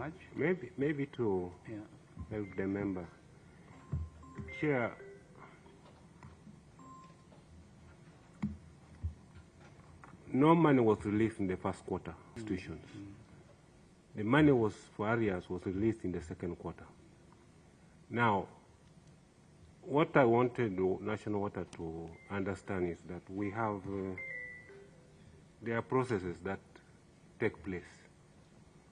much. Maybe to help the member. Chair, no money was released in the first quarter institutions. The money was for areas was released in the second quarter. Now, what I wanted National Water to understand is that we have there are processes that take place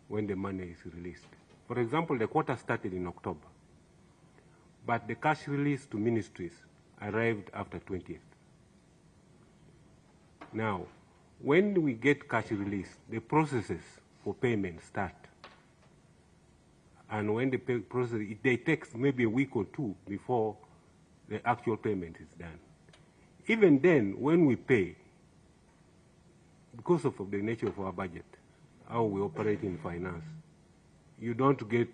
when the money is released. For example, the quarter started in October, but the cash release to ministries arrived after 20th. Now, when we get cash release, the processes for payment start. And when the process, it takes maybe a week or two before the actual payment is done. Even then, when we pay, because of the nature of our budget, how we operate in finance, you don't get,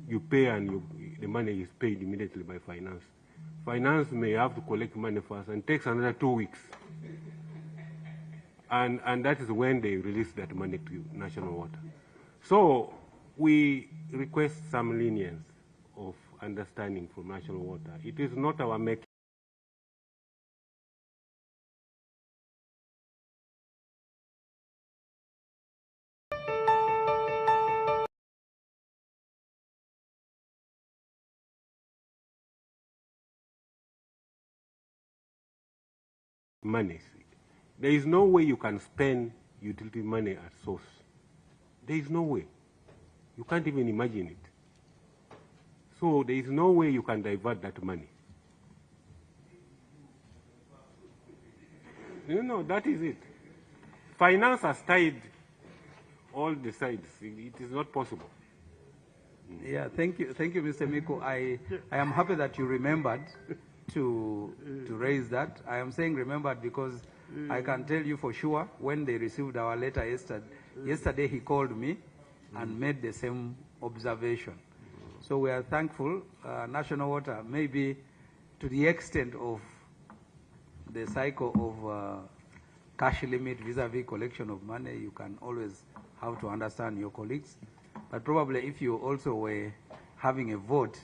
you pay and the money is paid immediately by finance. Finance may have to collect money first and takes another 2 weeks. And that is when they release that money to National Water. So we request some lenience of understanding from National Water. It is not our making. Money. There is no way you can spend utility money at source. There is no way. You can't even imagine it. So there is no way you can divert that money. You know, that is it. Finance has tied all the sides. It is not possible. Yeah, thank you, Mr. Miko. I am happy that you remembered to raise that. I am saying remembered because I can tell you for sure when they received our letter yesterday he called me and made the same observation. So we are thankful. National Water, maybe to the extent of the cycle of cash limit vis-a-vis collection of money, you can always have to understand your colleagues. But probably if you also were having a vote,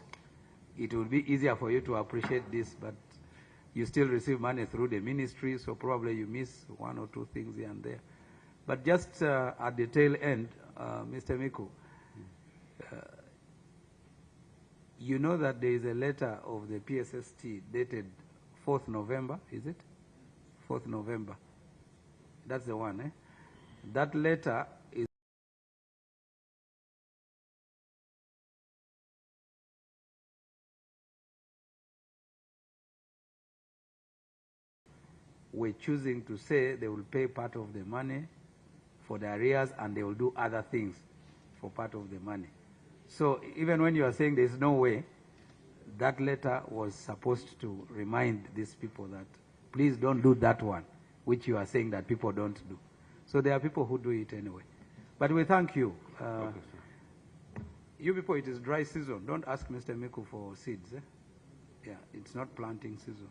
it would be easier for you to appreciate this, but you still receive money through the ministry, so probably you miss one or two things here and there. But just at the tail end, Mr. Miku, you know that there is a letter of the PSST dated 4th November, is it? 4th November. That's the one, eh? That letter is we're choosing to say they will pay part of the money for the arrears and they will do other things for part of the money. So even when you are saying there's no way, that letter was supposed to remind these people that please don't do that one, which you are saying that people don't do. So there are people who do it anyway. But we thank you. Okay, you people, it is dry season. Don't ask Mr. Miku for seeds. Eh? Yeah, it's not planting season.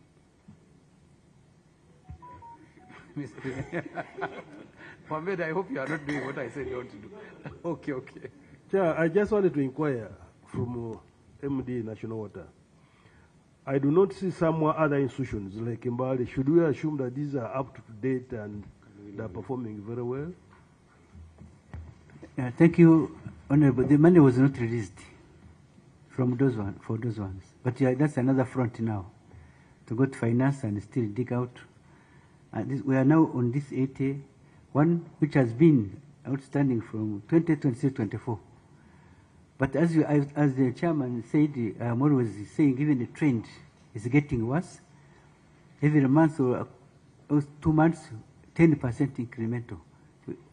Mohamed, I hope you are not doing what I said you want to do. Okay. Chair, I just wanted to inquire from MD National Water. I do not see some other institutions like Mbali. Should we assume that these are up to date and they are performing very well? Thank you, Honorable. The money was not released from those for those ones. But that's another front now, to go to finance and still dig out. We are now on this 81, which has been outstanding from 2023-24. But as the chairman said, I'm always saying, even the trend is getting worse. Every month or 2 months, 10% incremental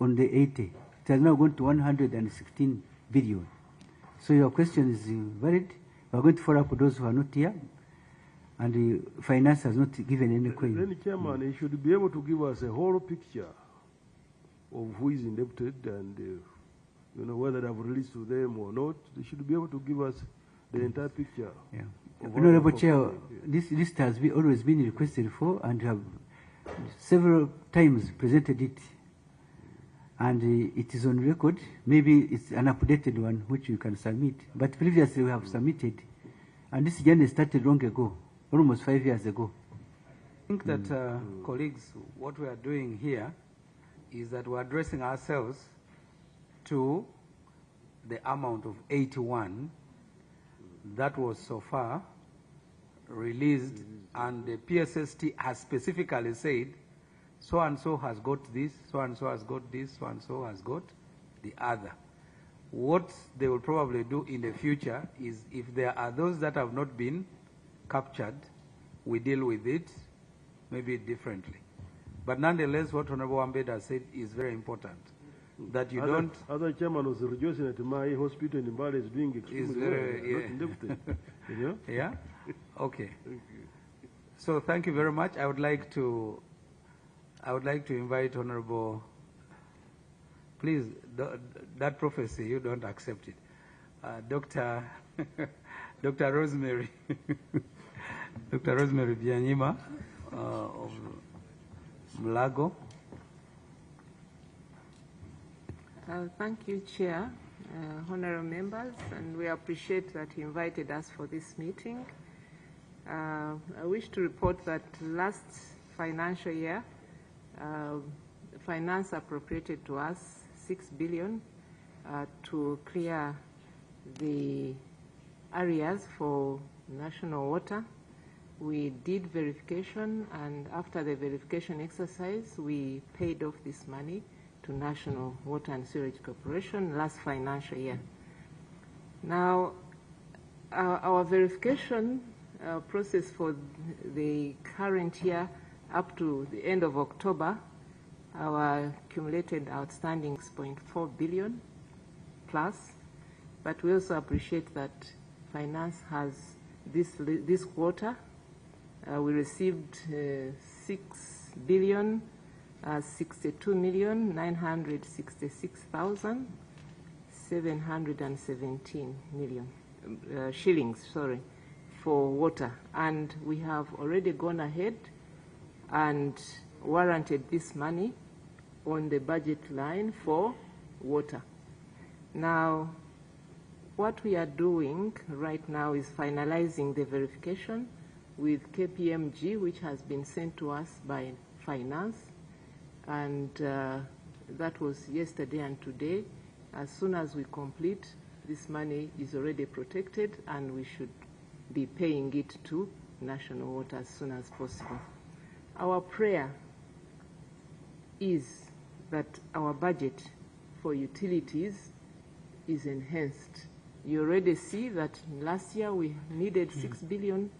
on the 80. It has now gone to 116 billion. So your question is valid. We are going to follow up with those who are not here. And the finance has not given any claim. Then, Chairman, he should be able to give us a whole picture of who is indebted and you know, whether they have released to them or not. They should be able to give us the entire picture. Yeah. Honorable Chair, this list has always been requested for and have several times presented it. and it is on record. Maybe it's an updated one which you can submit. But previously we have submitted, and this journey started long ago, almost 5 years ago. I think that, colleagues, what we are doing here is that we're addressing ourselves to the amount of 81 that was so far released, and the PSST has specifically said so and so has got this, so and so has got this, so and so has got the other. What they will probably do in the future is, if there are those that have not been captured, we deal with it maybe differently. But nonetheless, what Honorable Ambeda said is very important, that you don't... Other chairman was rejoicing that my hospital in Mbale is doing extremely well. You know? Yeah? Okay. So thank you very much. I would like to invite Honorable, please, that prophecy, you don't accept it. Dr. Rosemary, Dr. Rosemary Byanyima of Mlago. Thank you, Chair, honorable members, and we appreciate that you invited us for this meeting. I wish to report that last financial year, finance appropriated to us 6 billion to clear the areas for national water. We did verification, and after the verification exercise, we paid off this money to National Water and Sewerage Corporation last financial year. Now, our verification process for the current year up to the end of October, our accumulated outstanding is 0.4 billion plus, but we also appreciate that finance has this quarter, we received 6,966,717 million shillings, sorry, for water, and we have already gone ahead and warranted this money on the budget line for water. Now, what we are doing right now is finalizing the verification with KPMG, which has been sent to us by finance, and that was yesterday and today. As soon as we complete, this money is already protected, and we should be paying it to National Water as soon as possible. Our prayer is that our budget for utilities is enhanced. You already see that last year we needed 6 billion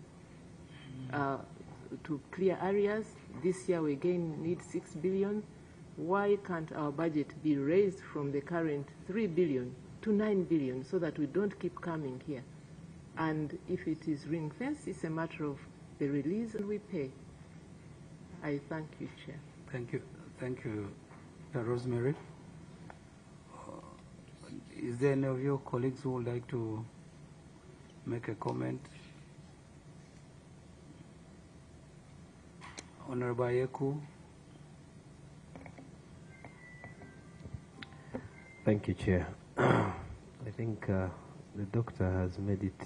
to clear areas. This year we again need 6 billion. Why can't our budget be raised from the current 3 billion to 9 billion so that we don't keep coming here? And if it is ring-fenced, it's a matter of the release and we pay. I thank you, Chair. Thank you. Thank you, Dr. Rosemary. Is there any of your colleagues who would like to make a comment? Honorable Yeku. Thank you, Chair. I think the doctor has made it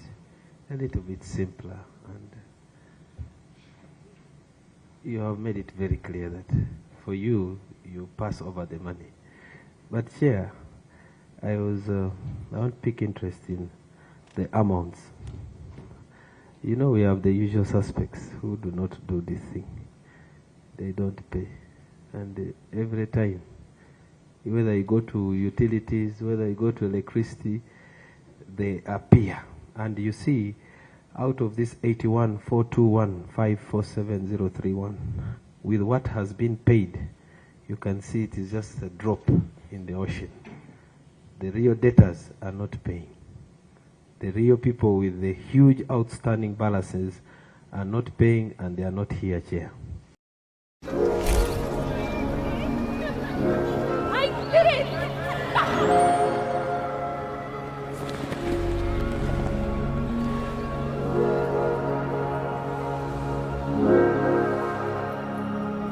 a little bit simpler, and you have made it very clear that for you, you pass over the money. But Chair, I want to pick interest in the amounts. You know, we have the usual suspects who do not do this thing. They don't pay. And every time, whether you go to utilities, whether you go to electricity, they appear. And you see, out of this 81,421,547,031, with what has been paid, you can see it is just a drop in the ocean. The real debtors are not paying. The real people with the huge outstanding balances are not paying, and they are not here, Chair. I did it!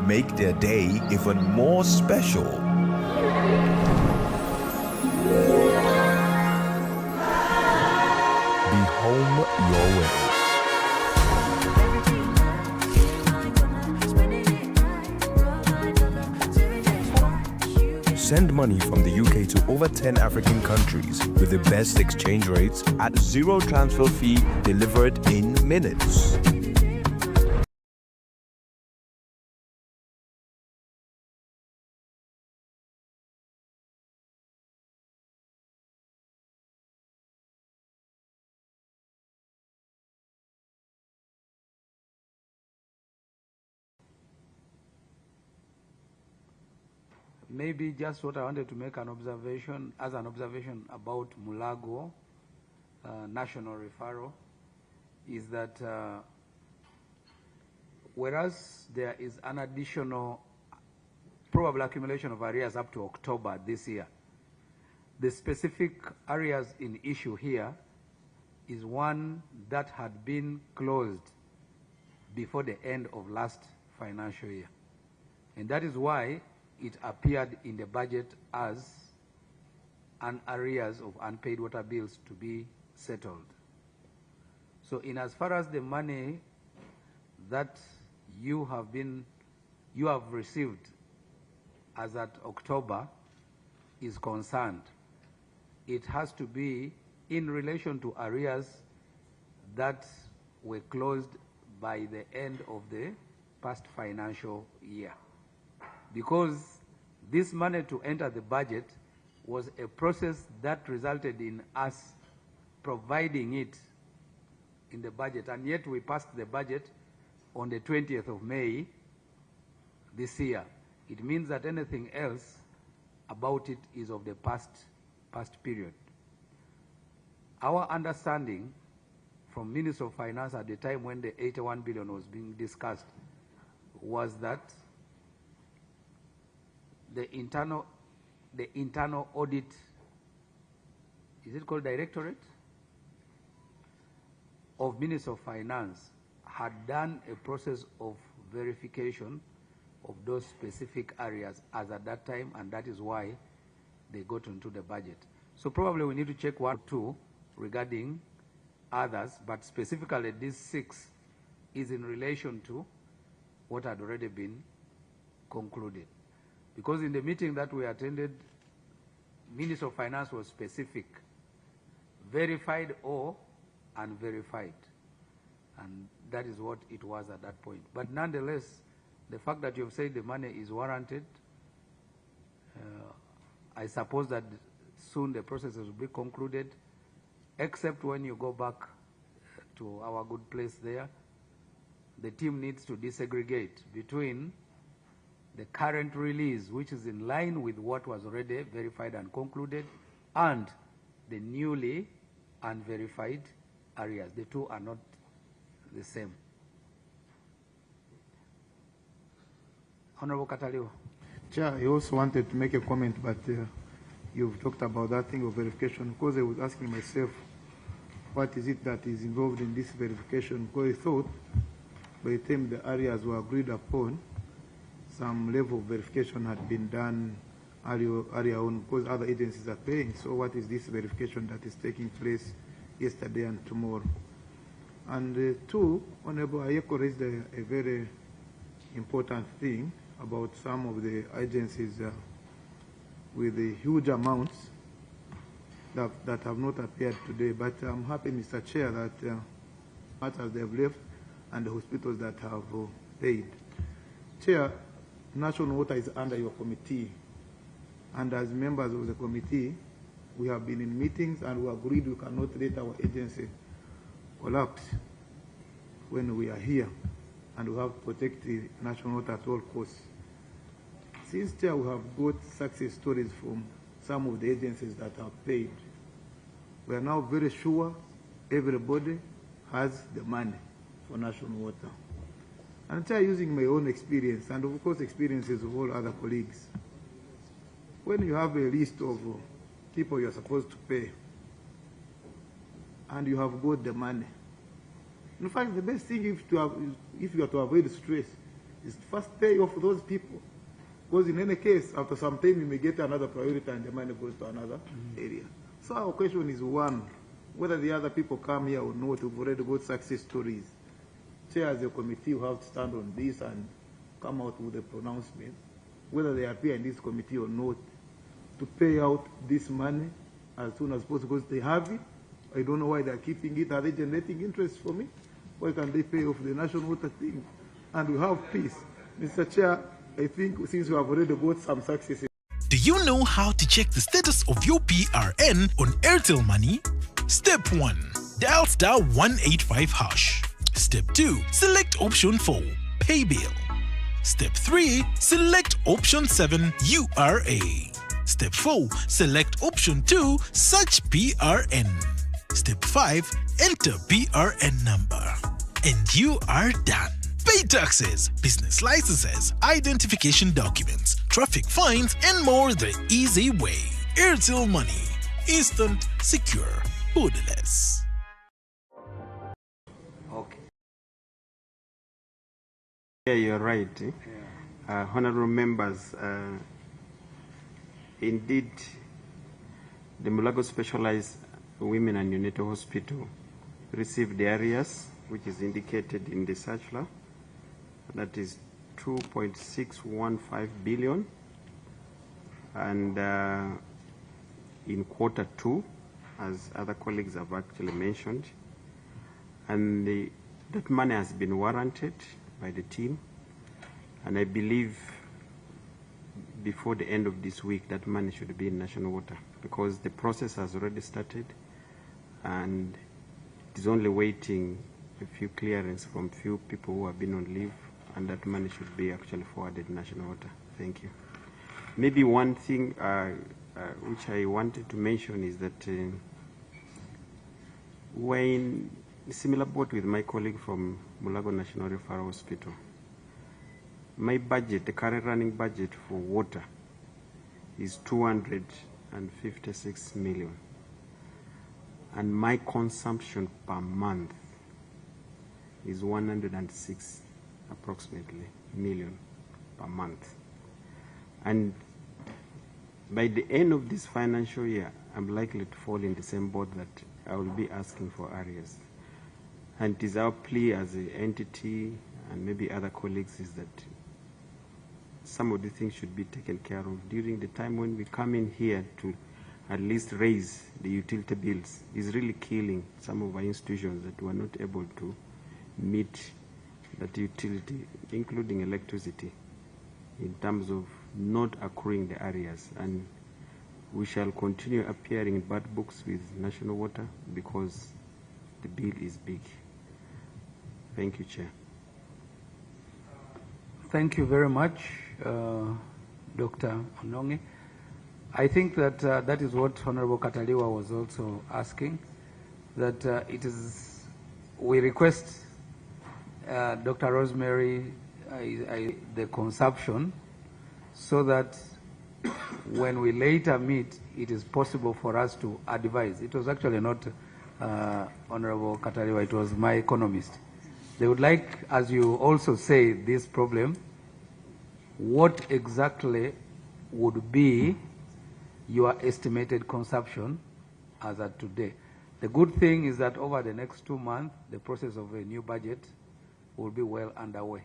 Make their day even more special. Be home your way. Send money from the UK to over 10 African countries with the best exchange rates at zero transfer fee, delivered in minutes. Maybe just what I wanted to make an observation, as an observation about Mulago national referral, is that whereas there is an additional probable accumulation of arrears up to October this year, the specific areas in issue here is one that had been closed before the end of last financial year. And that is why it appeared in the budget as an arrears of unpaid water bills to be settled. So in as far as the money that you have received as at October is concerned, it has to be in relation to arrears that were closed by the end of the past financial year. Because this money to enter the budget was a process that resulted in us providing it in the budget, and yet we passed the budget on the 20th of May this year. It means that anything else about it is of the past period. Our understanding from Minister of Finance at the time when the 81 billion was being discussed was that the internal audit, is it called Directorate of Minister of Finance, had done a process of verification of those specific areas as at that time, and that is why they got into the budget. So probably we need to check 1 or 2 regarding others, but specifically these 6 is in relation to what had already been concluded. Because in the meeting that we attended, Minister of Finance was specific, verified or unverified. And that is what it was at that point. But nonetheless, the fact that you've said the money is warranted, I suppose that soon the processes will be concluded, except when you go back to our good place there, the team needs to disaggregate between the current release, which is in line with what was already verified and concluded, and the newly unverified areas. The two are not the same. Honorable Kataliwa. Chair, I also wanted to make a comment, but you've talked about that thing of verification, because I was asking myself, what is it that is involved in this verification? Because I thought by the time the areas were agreed upon, some level of verification had been done earlier on, because other agencies are paying. So what is this verification that is taking place yesterday and tomorrow? And 2, Honorable Ayeko raised a very important thing about some of the agencies with the huge amounts that have not appeared today. But I'm happy, Mr. Chair, that matters they have left and the hospitals that have paid. Chair, National Water is under your committee, and as members of the committee, we have been in meetings and we agreed we cannot let our agency collapse when we are here, and we have to protect the national water at all costs. Since Chair, we have got success stories from some of the agencies that have paid. We are now very sure everybody has the money for national water. And Chair, using my own experience, and of course experiences of all other colleagues, when you have a list of people you're supposed to pay, and you have got the money, in fact, the best thing if you are to avoid stress is to first pay off those people. Because in any case, after some time, you may get another priority and the money goes to another area. So our question is one, whether the other people come here or not, we've already got success stories. Chair as a committee, you have to stand on this and come out with a pronouncement, whether they appear in this committee or not, to pay out this money as soon as possible, because they have it. I don't know why they're keeping it. Are they generating interest for me? Why can't they pay off the national water thing? And we have peace. Mr. Chair, I think since we have already got some success. Do you know how to check the status of your PRN on Airtel Money? Step 1. Dial *185#. Step 2. Select option 4, Pay Bill. Step 3. Select option 7, URA. Step 4. Select option 2, Search PRN. Step 5. Enter PRN number. And you are done. Pay taxes, business licenses, identification documents, traffic fines, and more the easy way. Airtel Money. Instant, secure, borderless. Okay. Yeah, you're right. Honorable members, indeed, the Mulago Specialized Women and Neonatal Hospital received the areas which is indicated in the circular. That is 2.615 billion, and in Q2, as other colleagues have actually mentioned, and that money has been warranted by the team, and I believe before the end of this week that money should be in national water, because the process has already started and it is only waiting a few clearance from few people who have been on leave, and that money should be actually forwarded national water. Thank you. Maybe one thing which I wanted to mention is that we're in a similar boat with my colleague from Mulago National Referral Hospital. My budget, the current running budget for water, is 256 million. And my consumption per month is 106 approximately million per month. And by the end of this financial year, I'm likely to fall in the same boat that I will be asking for areas. And it is our plea as an entity and maybe other colleagues is that some of the things should be taken care of during the time when we come in here to at least raise the utility bills. Is really killing some of our institutions that were not able to meet that utility, including electricity, in terms of not accruing the areas. And we shall continue appearing in bad books with national water because the bill is big. Thank you, Chair. Thank you very much, Dr. Ononge. I think that that is what Honorable Kataliwa was also asking, that we request Dr. Rosemary the consumption so that when we later meet, it is possible for us to advise. It was actually not Honorable Kataliwa, it was my economist. They would like, as you also say, this problem, what exactly would be your estimated consumption as at today. The good thing is that over the next 2 months, the process of a new budget will be well underway.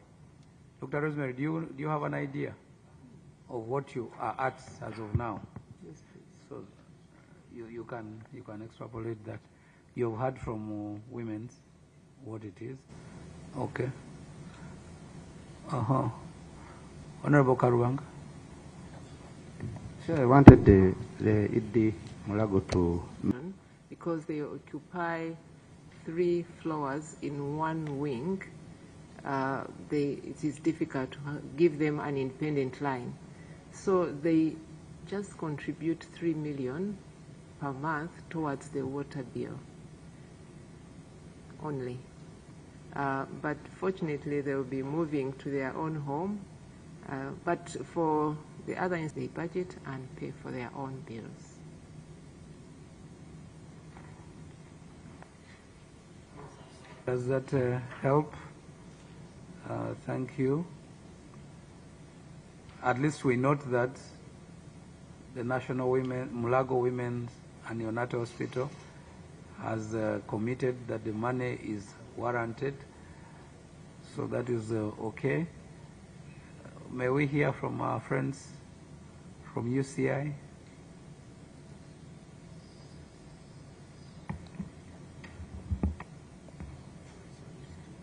Dr. Rosemary, do you have an idea of what you are at as of now? Yes, please. So you can extrapolate that. You've heard from women's what it is. Okay. Honorable Karuanga. Sure, I wanted the IDD Mulago to... Because they occupy 3 floors in one wing, it is difficult to give them an independent line. So they just contribute 3 million per month towards the water bill only. But fortunately, they will be moving to their own home. But for the others, they budget and pay for their own bills. Does that help? Thank you. at least we note that the National Mulago Women's and Neonatal Hospital has committed that the money is warranted. So that is okay. May we hear from our friends from UCI?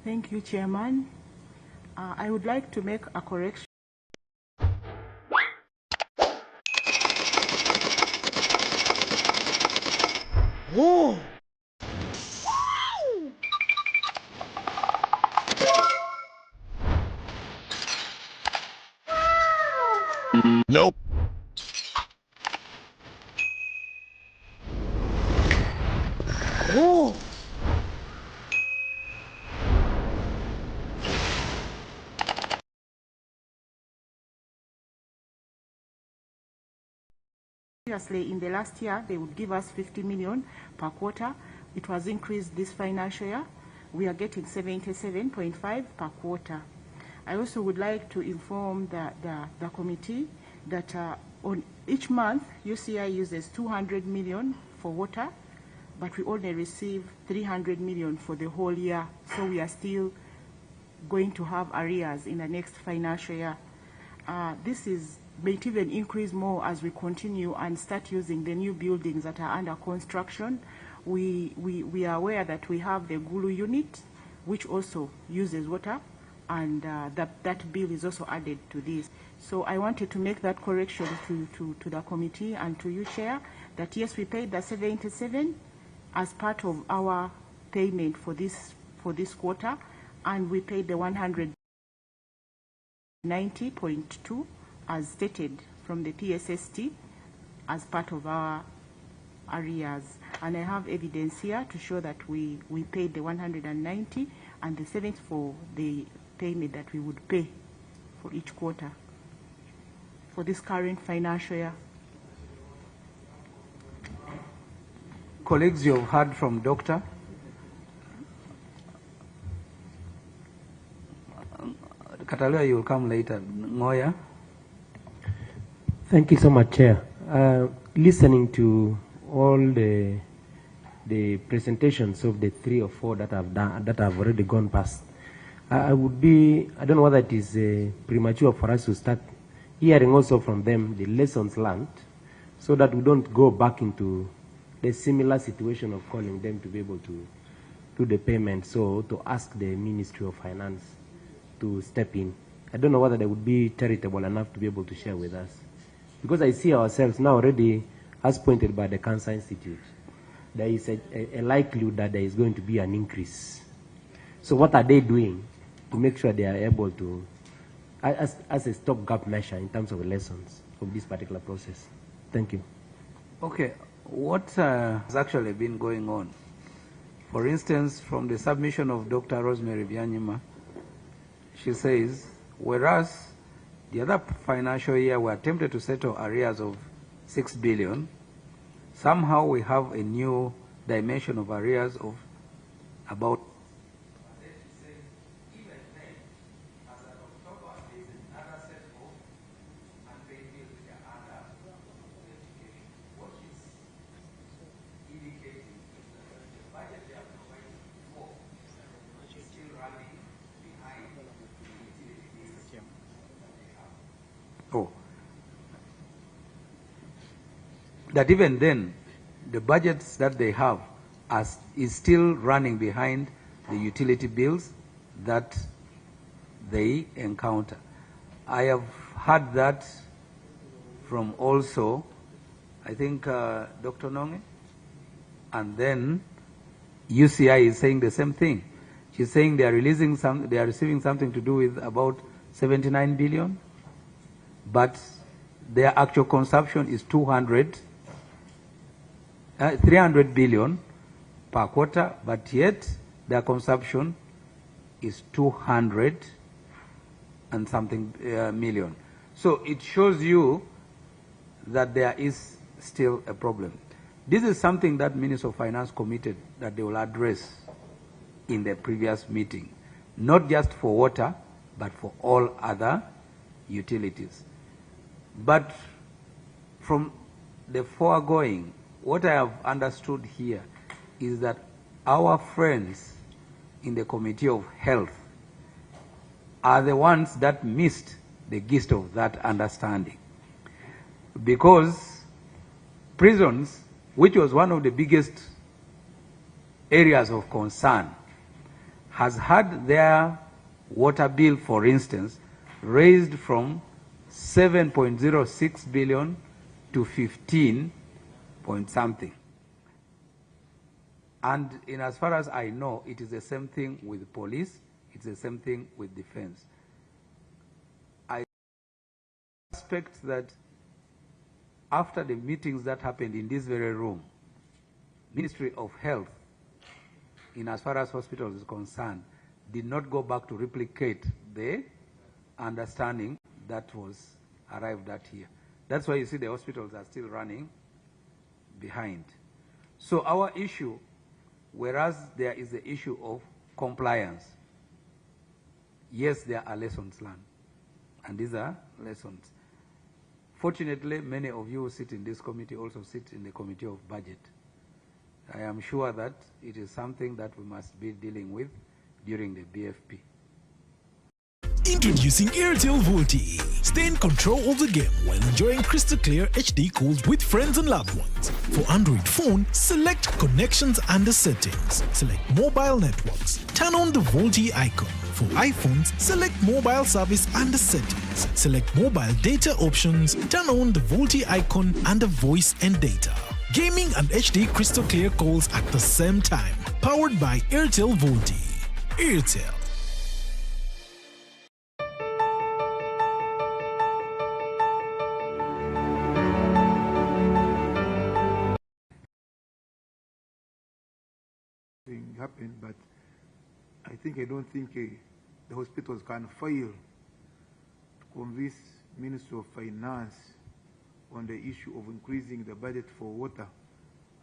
Thank you, Chairman. I would like to make a correction. Oh! Nope. Oh! Previously, in the last year, they would give us 50 million per quarter. It was increased this financial year. We are getting 77.5 per quarter. I also would like to inform the committee that on each month, UCI uses 200 million for water, but we only receive 300 million for the whole year. So we are still going to have arrears in the next financial year. This may even increase more as we continue and start using the new buildings that are under construction. We are aware that we have the Gulu unit, which also uses water, and that bill is also added to this. So I wanted to make that correction to the committee and to you, Chair, that yes, we paid the 77 as part of our payment for this quarter, and we paid the 190.2 as stated from the PSST as part of our arrears. And I have evidence here to show that we paid the 190 and the 7th for the payment that we would pay for each quarter for this current financial year. Colleagues, you have heard from Doctor. Katalua, you will come later. Ngoya. Thank you so much, Chair. Listening to all the presentations of the 3 or 4 that have already gone past, I don't know whether it is premature for us to start hearing also from them the lessons learned, so that we don't go back into the similar situation of calling them to be able to do the payment. So to ask the Ministry of Finance to step in. I don't know whether they would be charitable enough to be able to share with us. Because I see ourselves now already, as pointed by the Cancer Institute, there is a likelihood that there is going to be an increase. So what are they doing to make sure they are able to, as a stopgap measure in terms of lessons of this particular process? Thank you. Okay, what has actually been going on? For instance, from the submission of Dr. Rosemary Byanyima, she says, whereas the other financial year we attempted to settle arrears of 6 billion, somehow we have a new dimension of arrears of about. That even then, the budgets that they have is still running behind the utility bills that they encounter. I have heard that from also, I think, Dr. Nonge, and then UCI is saying the same thing. She's saying they are receiving something to do with about 79 billion, but their actual consumption is 300 billion per quarter, but yet their consumption is 200 and something million. So it shows you that there is still a problem. This is something that Minister of Finance committed that they will address in the previous meeting, not just for water, but for all other utilities. But from the foregoing, what I have understood here is that our friends in the Committee of Health are the ones that missed the gist of that understanding. Because prisons, which was one of the biggest areas of concern, has had their water bill, for instance, raised from 7.06 billion to 15 point something. And in as far as I know, it is the same thing with police, it's the same thing with defense. I suspect that after the meetings that happened in this very room, Ministry of Health, in as far as hospitals is concerned, did not go back to replicate the understanding that was arrived at here. That's why you see the hospitals are still running behind. So our issue, whereas there is the issue of compliance, yes, there are lessons learned, and these are lessons. Fortunately, many of you who sit in this committee also sit in the Committee of Budget. I am sure that it is something that we must be dealing with during the BFP. Introducing Airtel VoLTE. Stay in control of the game while enjoying crystal clear HD calls with friends and loved ones. For Android phone, select Connections under Settings. Select Mobile Networks. Turn on the VoLTE icon. For iPhones, select Mobile Service under Settings. Select Mobile Data Options. Turn on the VoLTE icon under Voice and Data. Gaming and HD crystal clear calls at the same time. Powered by Airtel VoLTE. Airtel. Happened, but I don't think the hospitals can fail to convince Ministry of Finance on the issue of increasing the budget for water,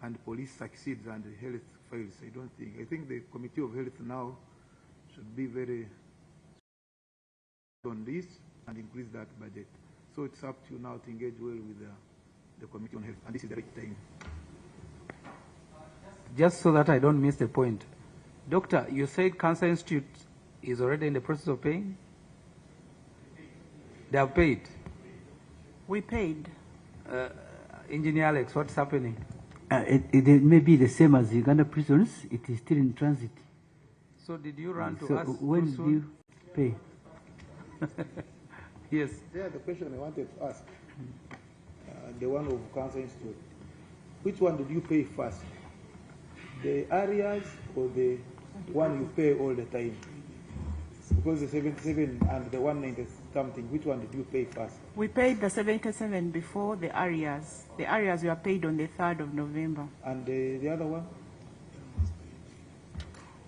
and police succeeds and the health fails. I think the Committee of Health now should be very on this and increase that budget. So it's up to you now to engage well with the Committee on Health, and this is the right time. Just so that I don't miss the point, Doctor, you said Cancer Institute is already in the process of paying? They have paid? We paid. Engineer Alex, what's happening? It may be the same as Uganda prisons. It is still in transit. So did you run to so us? When do you pay? Yes. Yeah, the question I wanted to ask, the one of Cancer Institute, which one did you pay first? The areas or the one you pay all the time? Because the 77 and the 190 something, which one did you pay first? We paid the 77 before the areas. The areas were paid on the 3rd of November. And the other one?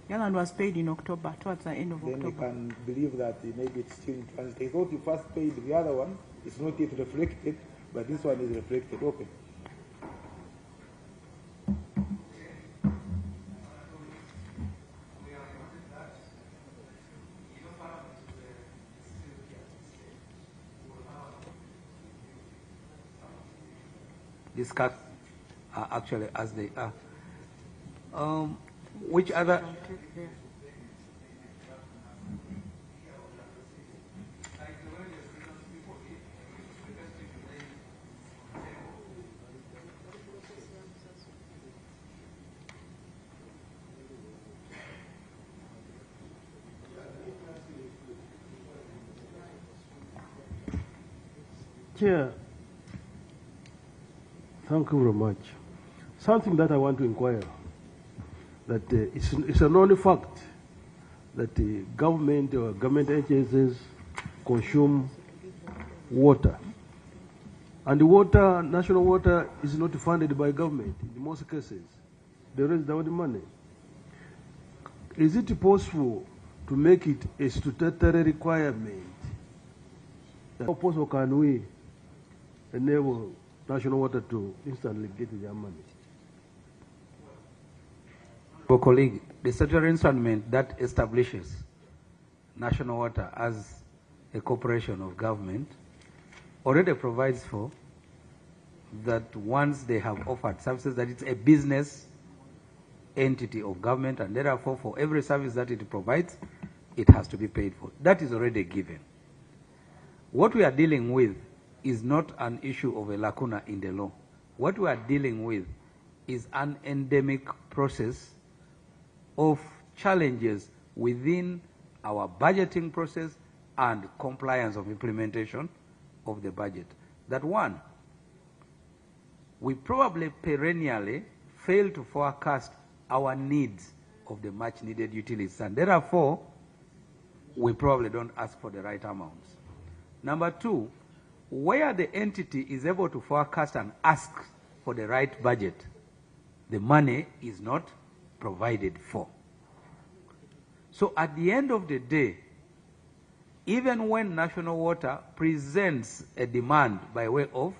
The other one was paid in October, towards the end of Then October. I can believe that maybe it's still in transit. I thought you first paid the other one. It's not yet reflected, but this one is reflected. Okay. Discuss actually as they are. Which other? Chair, thank you very much. Something that I want to inquire, that it's a known fact that the government or government agencies consume water. And the water, national water, is not funded by government in most cases. They raise their own money. Is it possible to make it a statutory requirement? How possible can we enable national water to instantly get their money? For colleague, the statutory instrument that establishes national water as a corporation of government already provides for that once they have offered services, that it's a business entity of government, and therefore for every service that it provides, it has to be paid for. That is already given. What we are dealing with is not an issue of a lacuna in the law. What we are dealing with is an endemic process of challenges within our budgeting process and compliance of implementation of the budget. That one, we probably perennially fail to forecast our needs of the much needed utilities, and therefore we probably don't ask for the right amounts. Number two, where the entity is able to forecast and ask for the right budget, the money is not provided for. So at the end of the day, even when National Water presents a demand by way of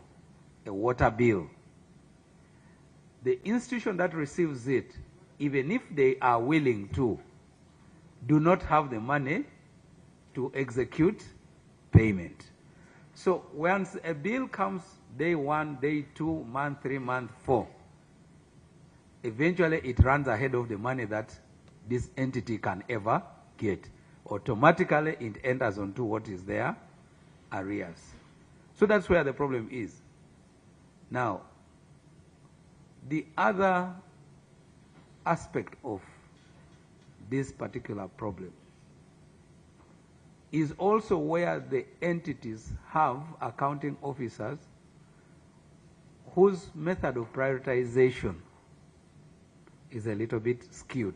a water bill, the institution that receives it, even if they are willing to, do not have the money to execute payment. So once a bill comes day 1, day 2, month 3, month 4, eventually it runs ahead of the money that this entity can ever get. Automatically it enters onto what is their arrears. So that's where the problem is. Now, the other aspect of this particular problem is also where the entities have accounting officers whose method of prioritization is a little bit skewed.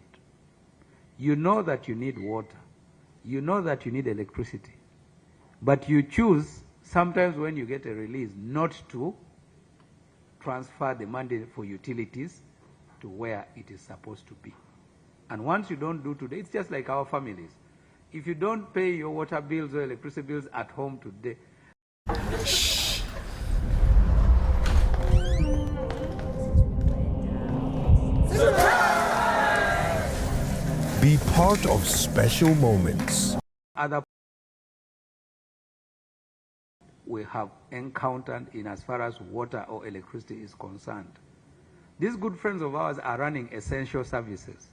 You know that you need water, you know that you need electricity, but you choose sometimes when you get a release not to transfer the money for utilities to where it is supposed to be. And once you don't do today, it's just like our families. If you don't pay your water bills or electricity bills at home today, Be part of special moments. other we have encountered in as far as water or electricity is concerned. These good friends of ours are running essential services.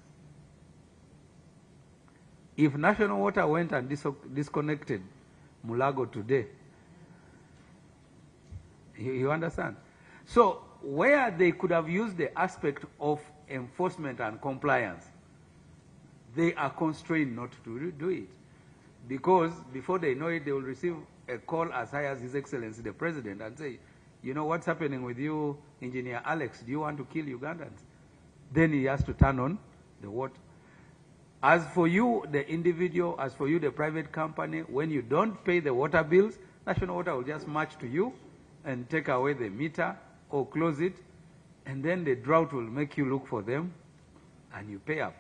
If National Water went and disconnected Mulago today, you understand? So where they could have used the aspect of enforcement and compliance, they are constrained not to do it. Because before they know it, they will receive a call as high as His Excellency the President and say, you know, what's happening with you, Engineer Alex? Do you want to kill Ugandans? Then he has to turn on the water. As for you, the individual, as for you, the private company, when you don't pay the water bills, National Water will just march to you and take away the meter or close it, and then the drought will make you look for them and you pay up.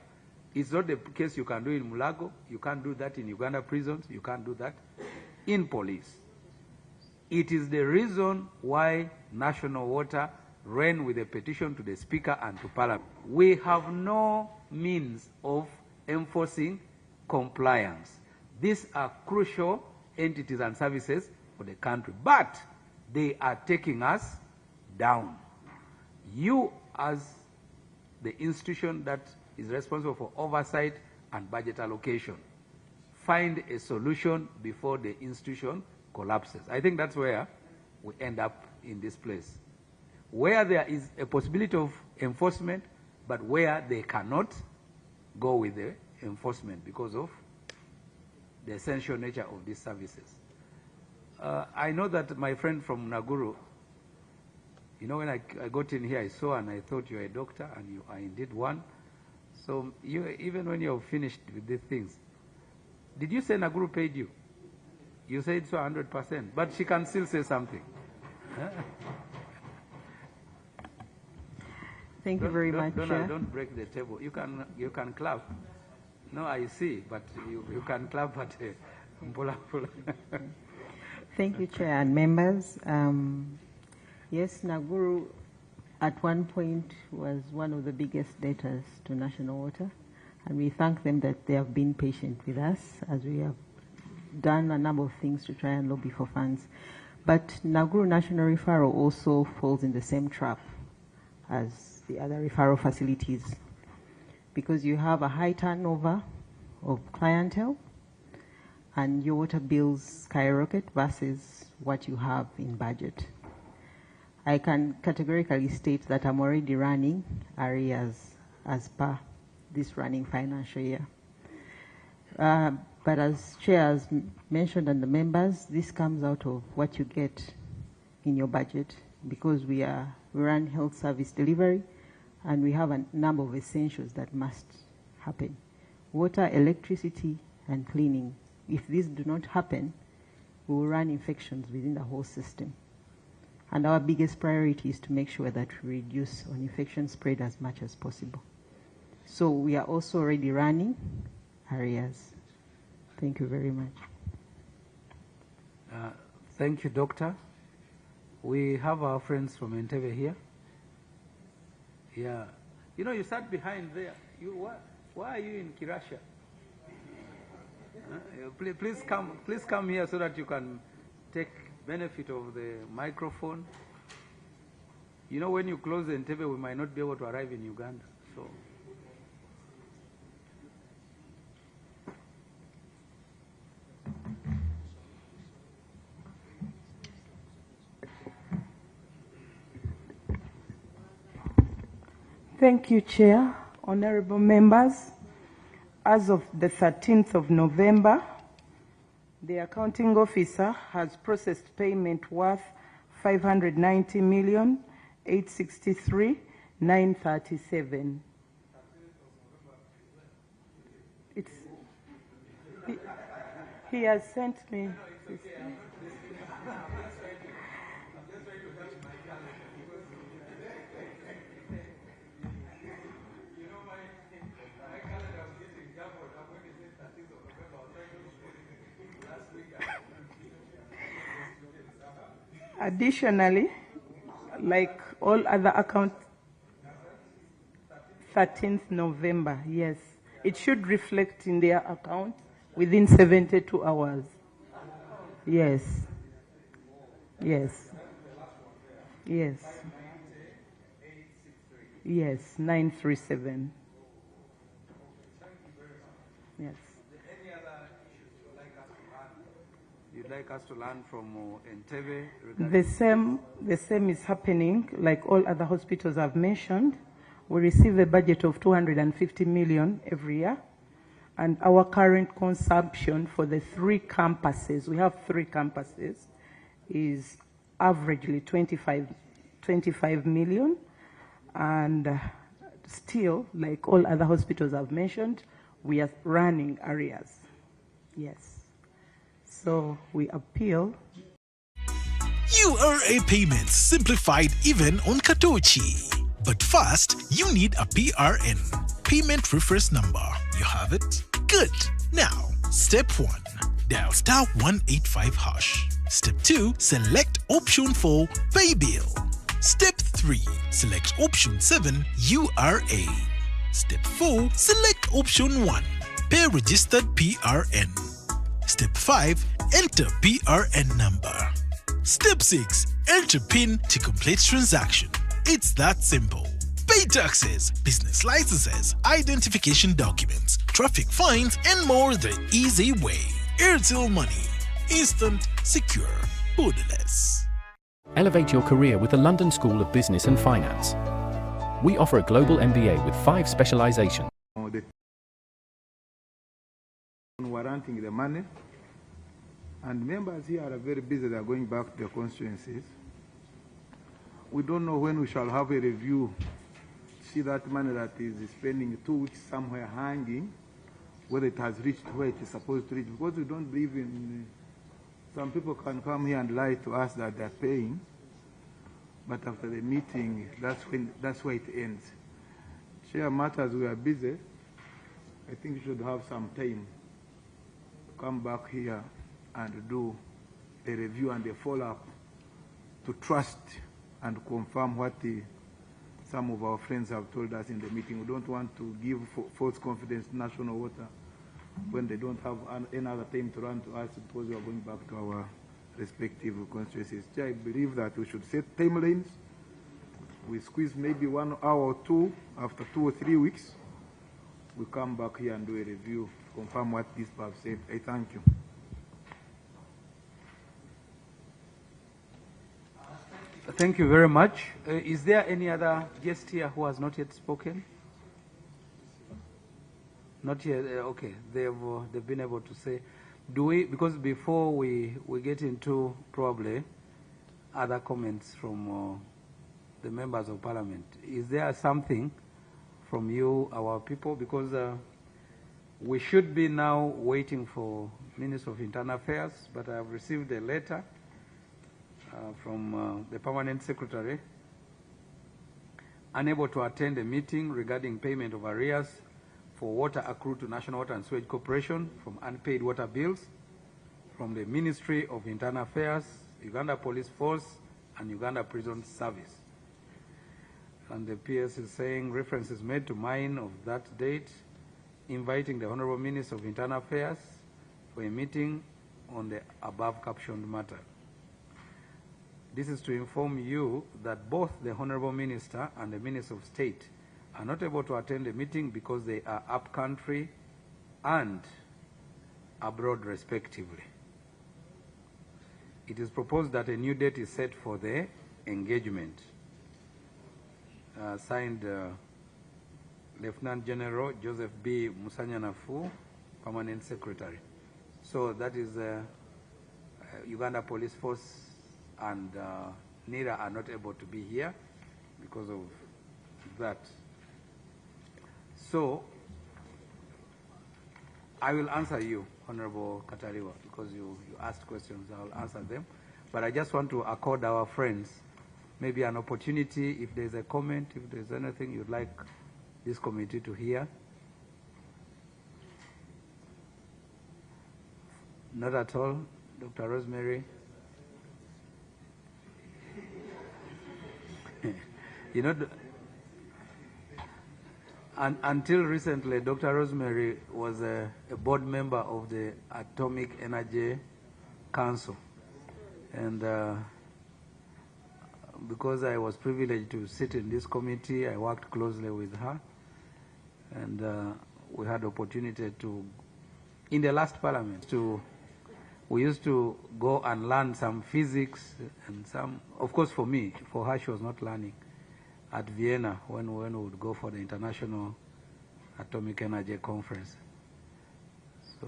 It's not the case you can do in Mulago, you can't do that in Uganda prisons, you can't do that in police. It is the reason why National Water ran with a petition to the Speaker and to Parliament. We have no means of enforcing compliance. These are crucial entities and services for the country, but they are taking us down. You, as the institution that is responsible for oversight and budget allocation, find a solution before the institution collapses. I think that's where we end up in this place, where there is a possibility of enforcement, but where they cannot go with the enforcement because of the essential nature of these services. I know that my friend from Naguru, you know, when I got in here, I saw and I thought you were a doctor, and you are indeed one. So you, even when you're finished with these things, did you say Naguru paid you? You said so 100%, but she can still say something. Thank you very much, Chair. Don't break the table. You can clap. No, I see, but you can clap at Mpola. Thank you, Chair and members. Yes, Naguru at one point was one of the biggest debtors to National Water, and we thank them that they have been patient with us as we have done a number of things to try and lobby for funds. But Nakuru National Referral also falls in the same trap as the other referral facilities, because you have a high turnover of clientele and your water bills skyrocket versus what you have in budget. I can categorically state that I'm already running arrears as per this running financial year. But as Chair has mentioned and the members, this comes out of what you get in your budget, because we run health service delivery and we have a number of essentials that must happen. Water, electricity, and cleaning. If these do not happen, we will run infections within the whole system. And our biggest priority is to make sure that we reduce on infection spread as much as possible. So we are also already running arrears. Thank you very much. Thank you, Doctor. We have our friends from Entebbe here. Yeah. You know, you sat behind there. Why are you in Kirasha? Please come here so that you can take benefit of the microphone. You know, when you close Entebbe, we might not be able to arrive in Uganda. So. Thank you, Chair. Honorable members, as of the 13th of November, the accounting officer has processed payment worth 590,863,937. He has sent me. Additionally, like all other accounts, 13th November, yes. It should reflect in their account within 72 hours. Yes. Yes. Yes. Yes, 937. Yes. You'd like us to learn from Entebbe? The same is happening, like all other hospitals I've mentioned. We receive a budget of 250 million every year, and our current consumption for the 3 campuses, we have 3 campuses, is averagely 25 million, and still, like all other hospitals I've mentioned, we are running arrears. Yes. So we appeal. URA payments simplified even on Katochi. But first, you need a PRN, payment reference number. You have it? Good. Now, step 1, dial *185#. Step 2, select option 4, pay bill. Step 3, select option 7, URA. Step 4, select option 1, pay registered PRN. Step 5, enter PRN number. Step 6, enter PIN to complete transaction. It's that simple. Pay taxes, business licenses, identification documents, traffic fines, and more the easy way. Airtel Money. Instant, secure, borderless. Elevate your career with the London School of Business and Finance. We offer a global MBA with 5 specializations. Warranting the money, and members here are very busy. They are going back to their constituencies. We don't know when we shall have a review. See that money that is spending 2 weeks somewhere hanging, whether it has reached where it is supposed to reach, because we don't believe in. Some people can come here and lie to us that they're paying, but after the meeting, that's where it ends. Chair matters, we are busy. I think you should have some time to come back here and do a review and a follow-up to trust and confirm what some of our friends have told us in the meeting. We don't want to give false confidence to National Water when they don't have any other time to run to us because we are going back to our respective constituencies. I believe that we should set timelines. We squeeze maybe 1 hour or two. After 2 or 3 weeks, we come back here and do a review, confirm what these people have said. I thank you. Thank you very much. Is there any other guest here who has not yet spoken? Not yet. Okay, they've been able to say. Do we? Because before we get into probably other comments from the members of Parliament, is there something from you, our people? Because we should be now waiting for Minister of Internal Affairs, but I have received a letter from the Permanent Secretary, unable to attend a meeting regarding payment of arrears for water accrued to National Water and Sewage Corporation from unpaid water bills from the Ministry of Internal Affairs, Uganda Police Force, and Uganda Prison Service. And the PS is saying reference is made to mine of that date, inviting the Honorable Minister of Internal Affairs for a meeting on the above captioned matter. This is to inform you that both the Honorable Minister and the Minister of State are not able to attend the meeting because they are up country and abroad respectively. It is proposed that a new date is set for the engagement. Signed Lieutenant General Joseph B. Musanyanafu, Permanent Secretary. So that is Uganda Police Force and NIRA are not able to be here because of that. So I will answer you, Honorable Katariwa, because you asked questions. I will answer them. But I just want to accord our friends maybe an opportunity, if there's a comment, if there's anything you'd like this committee to hear. Not at all. Dr. Rosemary. You know, until recently, Dr. Rosemary was a board member of the Atomic Energy Council. And because I was privileged to sit in this committee, I worked closely with her. And we had opportunity to, in the last parliament, we used to go and learn some physics and some, of course for me, for her she was not learning, at Vienna when we would go for the International Atomic Energy Conference. So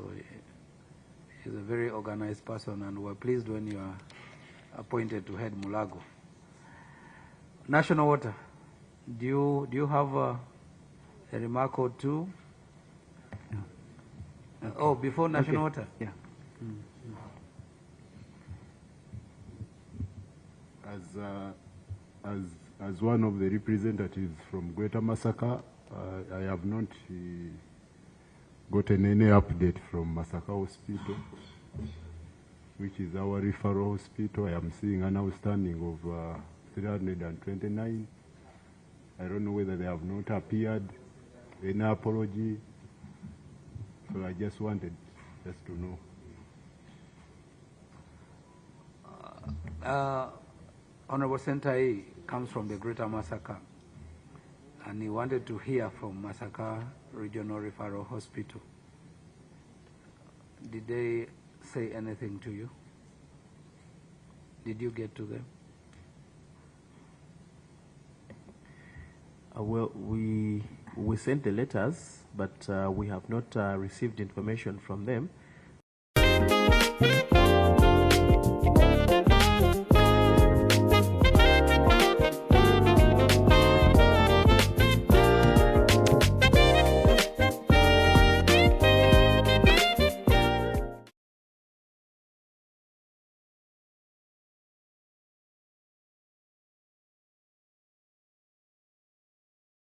she's a very organized person, and we're pleased when you are appointed to head Mulago. National Water, do you have a remark or two? No. Okay. Oh, before National Water? Yeah. As one of the representatives from Greater Masaka, I have not gotten any update from Masaka Hospital, which is our referral hospital. I am seeing an outstanding of 329. I don't know whether they have not appeared, any apology. So I just wanted to know. Honorable Sentai comes from the Greater Masaka, and he wanted to hear from Masaka Regional Referral Hospital. Did they say anything to you? Did you get to them? Well, we sent the letters, but we have not received information from them.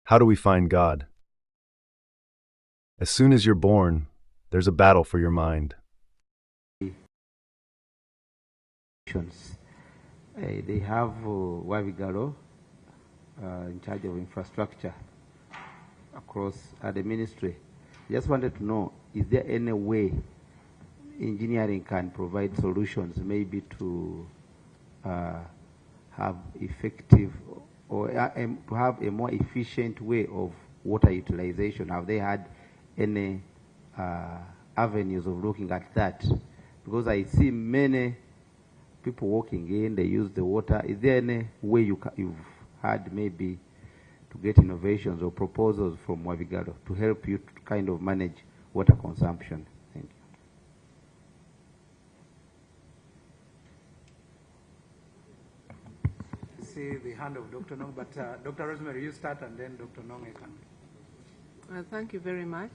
How do we find God? As soon as you're born, there's a battle for your mind. They have Wabigalo in charge of infrastructure across the ministry. Just wanted to know, is there any way engineering can provide solutions maybe to have effective or to have a more efficient way of water utilization? Have they had any avenues of looking at that? Because I see many people walking in, they use the water. Is there any way you've had maybe to get innovations or proposals from Wabigado to help you to kind of manage water consumption? Thank you. See the hand of Dr. Nong, but Dr. Rosemary, you start and then Dr. Nong can. Thank you very much.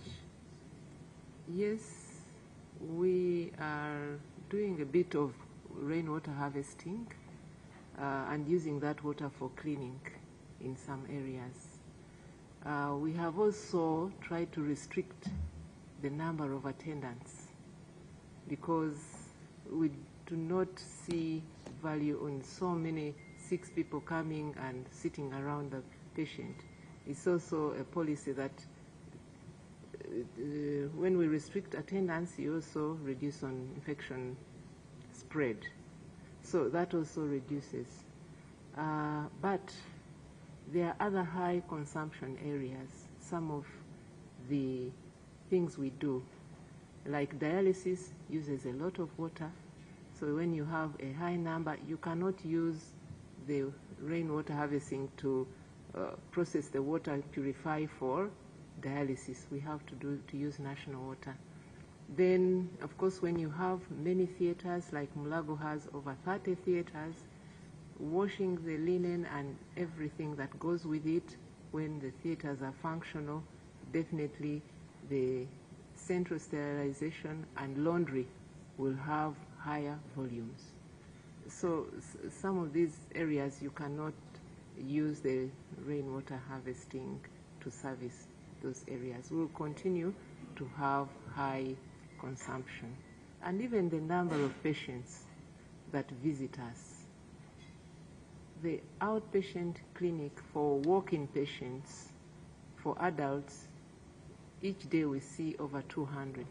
Yes, we are doing a bit of rainwater harvesting and using that water for cleaning in some areas. We have also tried to restrict the number of attendants because we do not see value on so many 6 people coming and sitting around the patient. It's also a policy that when we restrict attendance, you also reduce on infection spread. So that also reduces. But there are other high consumption areas. Some of the things we do, like dialysis, uses a lot of water. So when you have a high number, you cannot use the rainwater harvesting to process the water and purify for dialysis. We have to use national water. Then, of course, when you have many theaters, like Mulago has over 30 theaters, washing the linen and everything that goes with it when the theaters are functional, definitely the central sterilization and laundry will have higher volumes. So some of these areas you cannot use the rainwater harvesting to service those areas. We'll continue to have high consumption. And even the number of patients that visit us. The outpatient clinic for walk-in patients, for adults, each day we see over 200.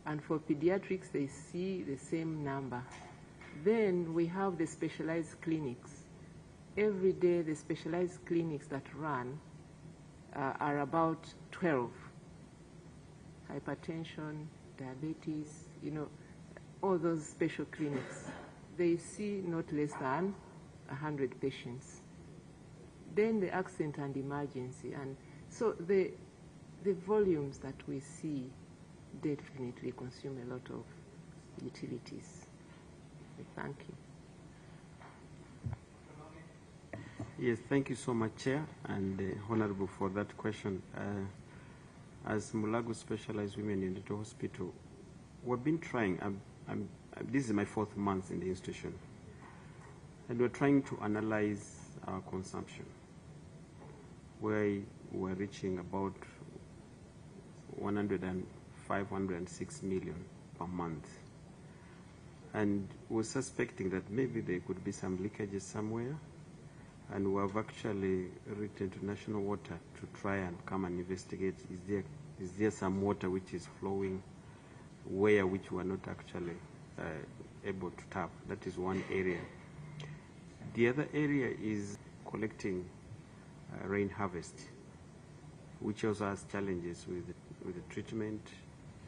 And for pediatrics, they see the same number. Then we have the specialized clinics. Every day, the specialized clinics that run are about 12. Hypertension, diabetes, all those special clinics. They see not less than 100 patients. Then the accident and emergency. And so the volumes that we see definitely consume a lot of utilities. Thank you. Yes, thank you so much, Chair and Honorable, for that question. As Mulago Specialized Women Unit Hospital, we've been trying, this is my 4th month in the institution, and we're trying to analyze our consumption, where we're reaching about 506 million per month. And we're suspecting that maybe there could be some leakages somewhere, and we have actually written to National Water to try and come and investigate, is there some water which is flowing which we are not actually able to tap. That is one area. The other area is collecting rain harvest, which also has challenges with the treatment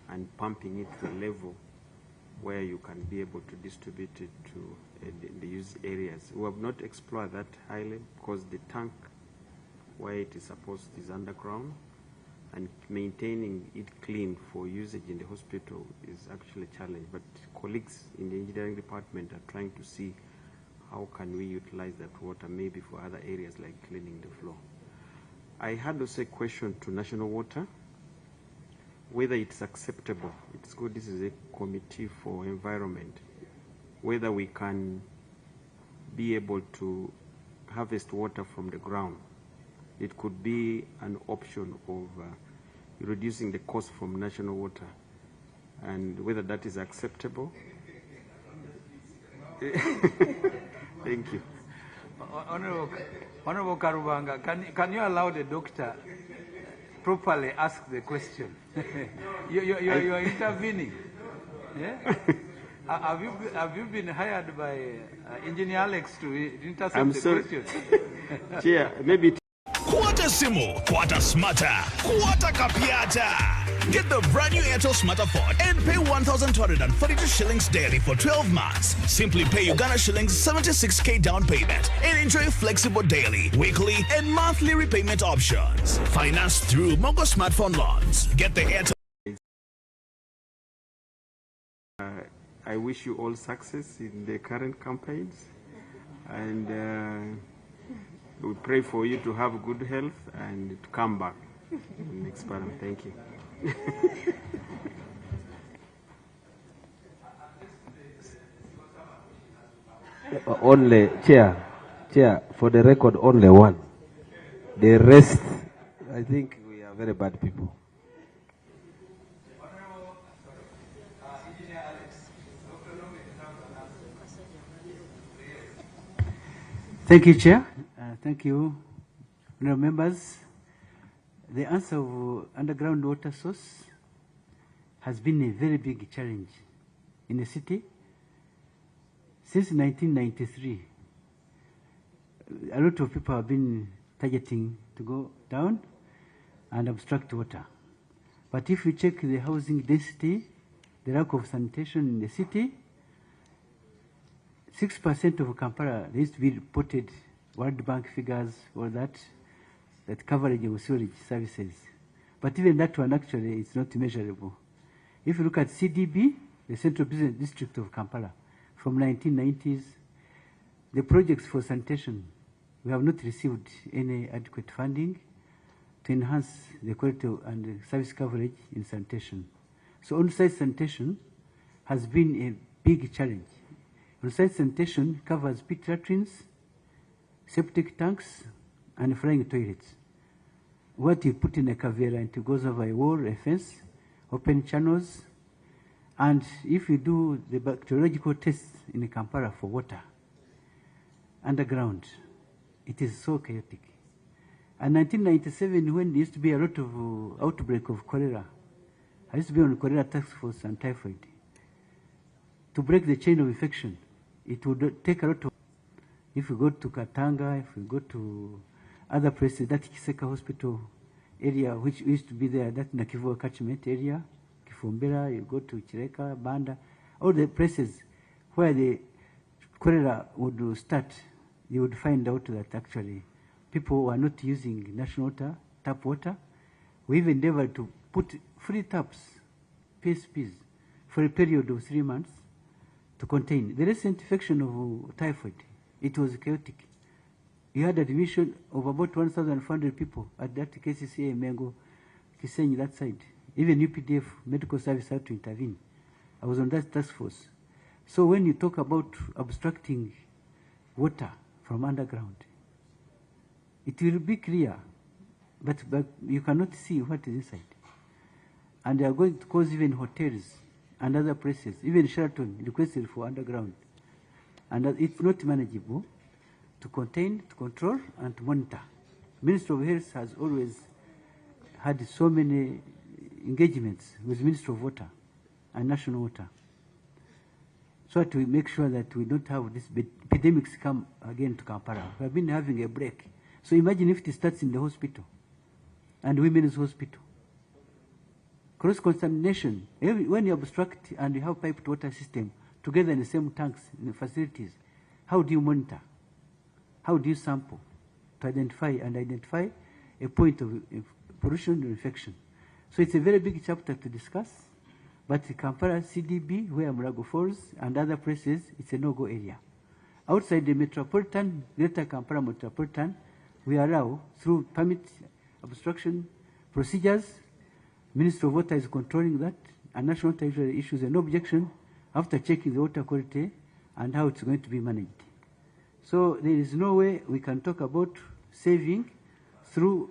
and pumping it to a level where you can be able to distribute it to the use areas. We have not explored that highly because the tank where it is supposed is underground, and maintaining it clean for usage in the hospital is actually a challenge. But colleagues in the engineering department are trying to see how can we utilize that water maybe for other areas like cleaning the floor. I had also a question to National Water, whether it's acceptable. It's good, this is a committee for environment, whether we can be able to harvest water from the ground. It could be an option of reducing the cost from National Water, and whether that is acceptable. Thank you. Honorable Karubanga, can you allow the doctor properly ask the question? You are intervening. Yeah? Have you been hired by Engineer Alex to intercept I'm the sorry. question? Chair, maybe Quarter Simo, Quarter Smarter, Quarter Capiata. Get the brand new Airtel Smarter Phone and pay 1,242 shillings daily for 12 months. Simply pay Uganda shillings 76k down payment and enjoy flexible daily, weekly, and monthly repayment options. Financed through Mogo Smartphone Loans. Get the Airtel. I wish you all success in the current campaigns, and we pray for you to have good health and to come back next parliament. Thank you. Only, Chair, for the record, only one. The rest, I think we are very bad people. Thank you, Chair. Thank you, honourable members. The answer of underground water source has been a very big challenge in the city. Since 1993, a lot of people have been targeting to go down and obstruct water. But if you check the housing density, the lack of sanitation in the city, 6% of Kampala needs to be reported, World Bank figures, or that coverage of sewage services. But even that one actually is not measurable. If you look at CDB, the Central Business District of Kampala, from 1990s, the projects for sanitation, we have not received any adequate funding to enhance the quality and the service coverage in sanitation. So on-site sanitation has been a big challenge. On-site sanitation covers pit latrines, septic tanks, and flying toilets. What you put in a cavera, it goes over a wall, a fence, open channels, and if you do the bacteriological tests in Kampala for water, underground, it is so chaotic. And 1997, when there used to be a lot of outbreak of cholera, I used to be on cholera task force and typhoid. To break the chain of infection, it would take a lot of, if you go to Katanga, if you go to other places, that Kiseka Hospital area, which used to be there, that Nakivua catchment area, Kifumbera, you go to Chireka, Banda, all the places where the cholera would start, you would find out that actually people were not using national water, tap water. We even endeavored to put free taps, PSPs, for a period of 3 months to contain. The recent infection of typhoid, it was chaotic. You had admission of about 1,400 people at that KCCA, Mengo, Kisenyi, that side. Even UPDF, medical service, had to intervene. I was on that task force. So when you talk about obstructing water from underground, it will be clear, but you cannot see what is inside. And they are going to cause even hotels and other places, even Sheraton requested for underground. And it's not manageable to contain, to control, and to monitor. Ministry of Health has always had so many engagements with Ministry of Water and National Water, so to make sure that we don't have these epidemics come again to Kampala. We have been having a break. So imagine if it starts in the hospital and women's hospital. Cross-contamination, when you obstruct and you have piped water system together in the same tanks, in the facilities, how do you monitor? How do you sample to identify a point of pollution or infection? So it's a very big chapter to discuss, but Kampala CDB, where Murago falls, and other places, it's a no-go area. Outside the metropolitan, Greater Kampala metropolitan, we allow, through permit obstruction procedures, Ministry of Water is controlling that, and National Water usually issues an objection after checking the water quality and how it's going to be managed. So there is no way we can talk about saving through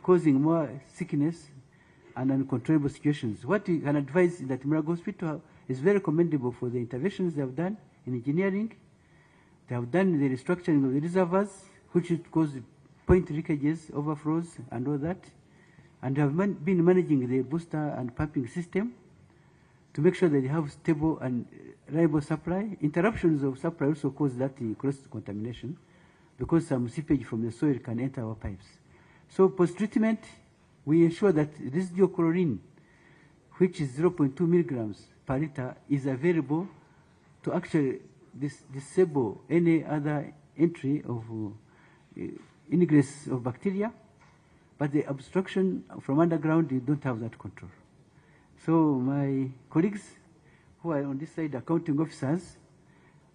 causing more sickness and uncontrollable situations. What we can advise is that Murago Hospital is very commendable for the interventions they have done in engineering. They have done the restructuring of the reservoirs, which would cause point leakages, overflows, and all that. And they have been managing the booster and pumping system. to make sure that they have stable and reliable supply. Interruptions of supply also cause that cross-contamination because some seepage from the soil can enter our pipes. So post-treatment, we ensure that residual chlorine, which is 0.2 milligrams per liter, is available to actually disable any other entry of ingress of bacteria. But the obstruction from underground, you don't have that control. So my colleagues who are on this side, accounting officers,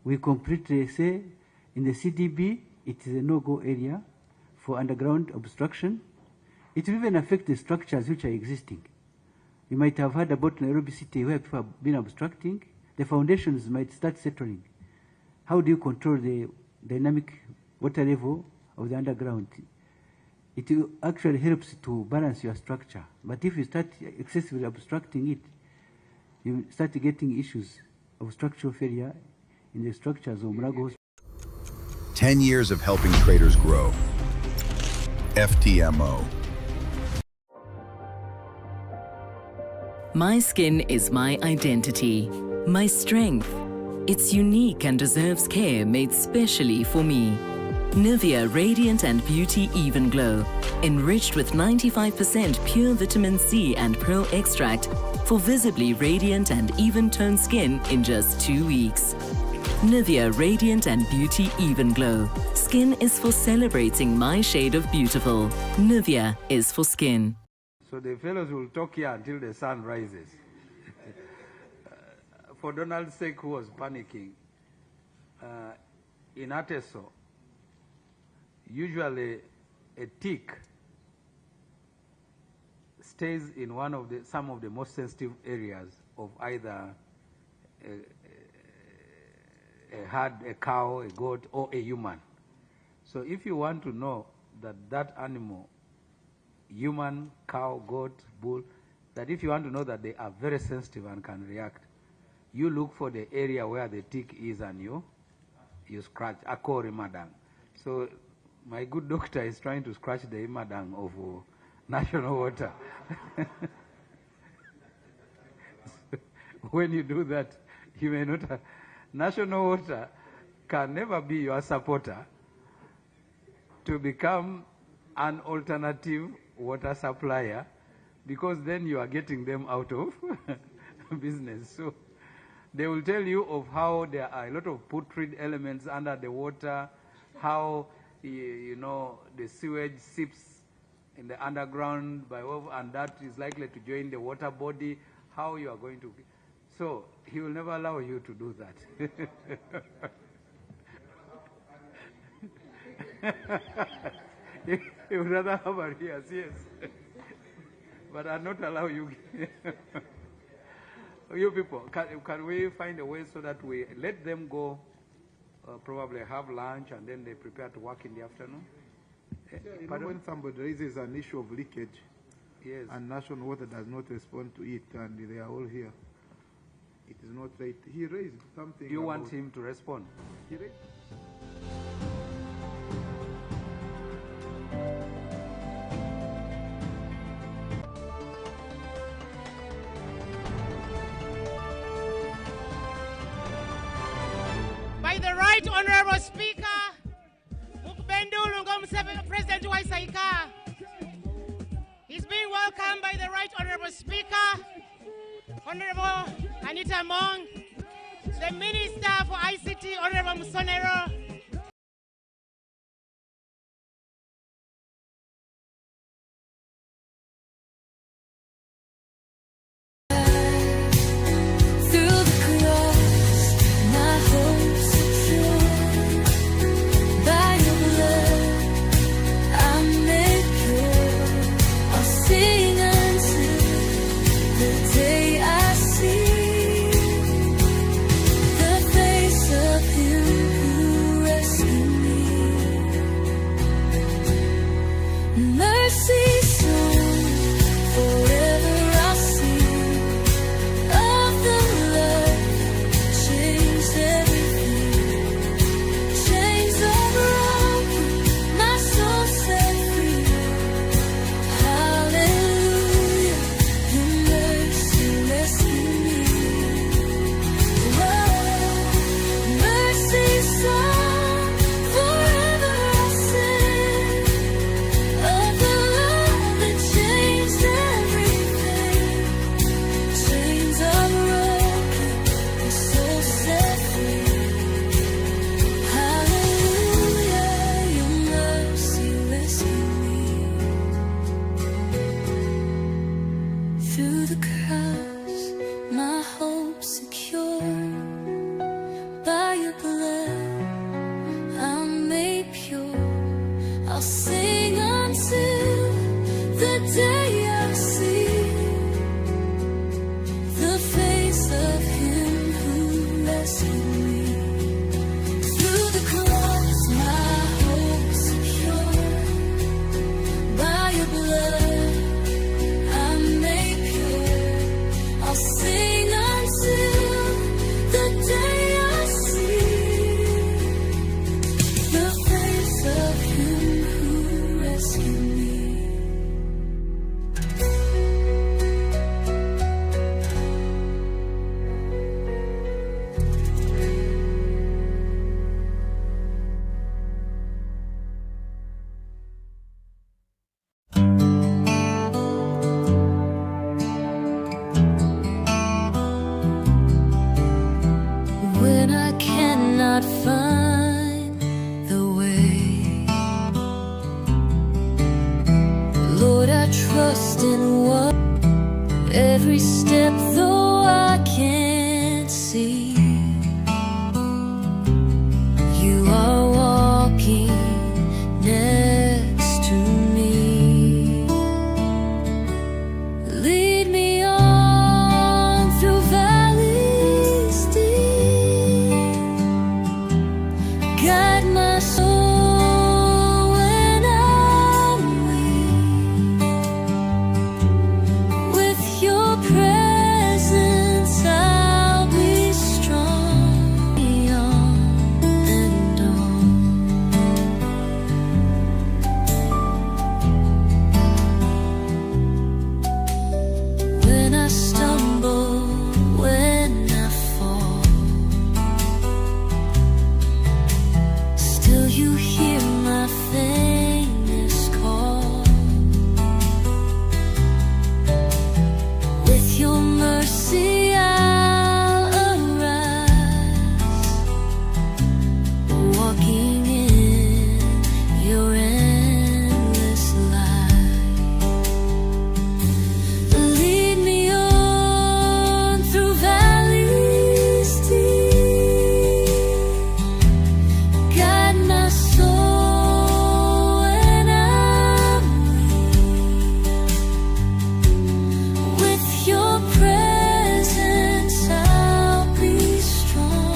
we completely say in the CDB, it is a no-go area for underground obstruction. It will even affect the structures which are existing. You might have heard about Nairobi City where people have been obstructing. The foundations might start settling. How do you control the dynamic water level of the underground? It actually helps to balance your structure. But if you start excessively obstructing it, you start getting issues of structural failure in the structures of Murago. 10 years of helping traders grow. FTMO. My skin is my identity, my strength. It's unique and deserves care made specially for me. Nivea Radiant and Beauty Even Glow, enriched with 95% pure vitamin C and pearl extract for visibly radiant and even-toned skin in just 2 weeks. Nivea Radiant and Beauty Even Glow. Skin is for celebrating my shade of beautiful. Nivea is for skin. So the fellows will talk here until the sun rises. For Donald's sake, who was panicking, in Ateso, usually a tick stays in some of the most sensitive areas of either a herd, a cow, a goat, or a human. So if you want to know that animal, human, cow, goat, bull, that if you want to know that they are very sensitive and can react, you look for the area where the tick is and you scratch, akori madang. So my good doctor is trying to scratch the imadang of national water. When you do that, you may not. National water can never be your supporter to become an alternative water supplier, because then you are getting them out of business. So they will tell you of how there are a lot of putrid elements under the water, how the sewage seeps in the underground and that is likely to join the water body, how you are going to. So he will never allow you to do that. He would rather have arrears, yes. But I'll not allow you. You people, can we find a way so that we let them go, probably have lunch, and then they prepare to work in the afternoon? When somebody raises an issue of leakage, yes, and national water does not respond to it, and they are all here, it is not right. He raised something. Do you want him to respond? He raised. By the Right Honorable Speaker, President Waisaika, he's being welcomed by the Right Honorable Speaker, Honorable Anita Mong, the Minister for ICT, Honorable Musonero, The face of him who Through the crowds, my hope secure. By your blood, I'm made pure. I'll sing until the day I see the face of Him who rescued me. Through the crowds, my hope secure. By your blood, I'm made pure. I'll sing until the day I see the face of Him who rescued me. When I cannot find the way, Lord, I trust in what every step, though I can't see. You are walking next to me. Lead me on through valleys deep. Guide my soul when I'm weak. With your presence, I'll be strong. On and on. When I stumble, when I fall, still you hear my faintest call. With your mercy I'll arise, walking in your endless light. Lead me on through valleys deep. Guide my soul when I'm weak. With your presence, I'll be strong.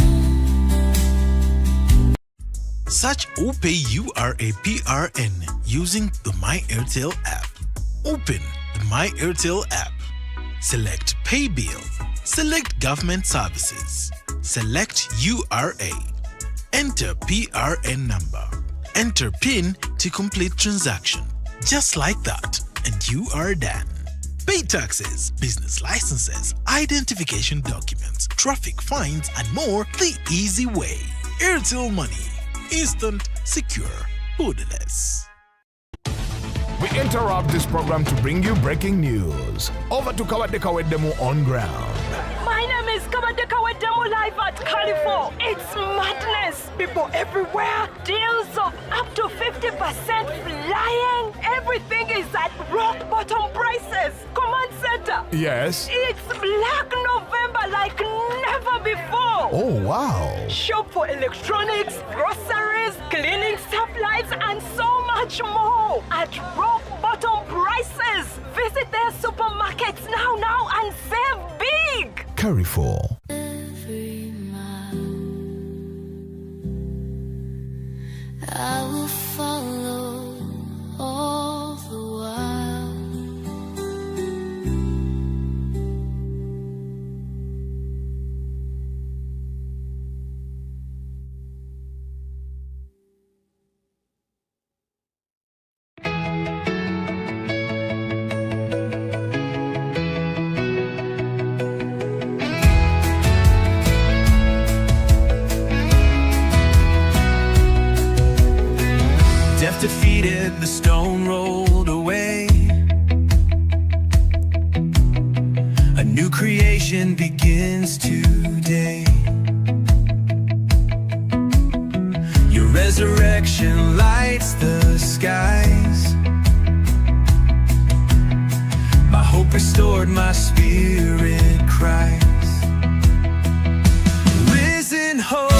Search OPay URAPRN using the My Airtel app. Open the My Airtel app. Select Pay Bill. Select Government Services. Select URA. Enter PRN number. Enter PIN to complete transaction. Just like that, and you are done. Pay taxes, business licenses, identification documents, traffic fines, and more the easy way. Airtel Money. Instant, secure, borderless. We interrupt this program to bring you breaking news. Over to Kawadeka Wedemu on ground. My name is Kawadeka Wedemu live at Carrefour. It's madness. People everywhere. Deals of up to 50% flying. Everything is at rock bottom prices. Command center. Yes. It's Black November like never before. Oh, wow. Shop for electronics, groceries, cleaning supplies, and so much more at rock bottom prices. Visit their supermarkets now and save big. Carrefour. Every mile I will follow all the while. Death defeated, the stone rolled away. A new creation begins today. Your resurrection lights the skies. My hope hope restored my spirit cries. Risen hope.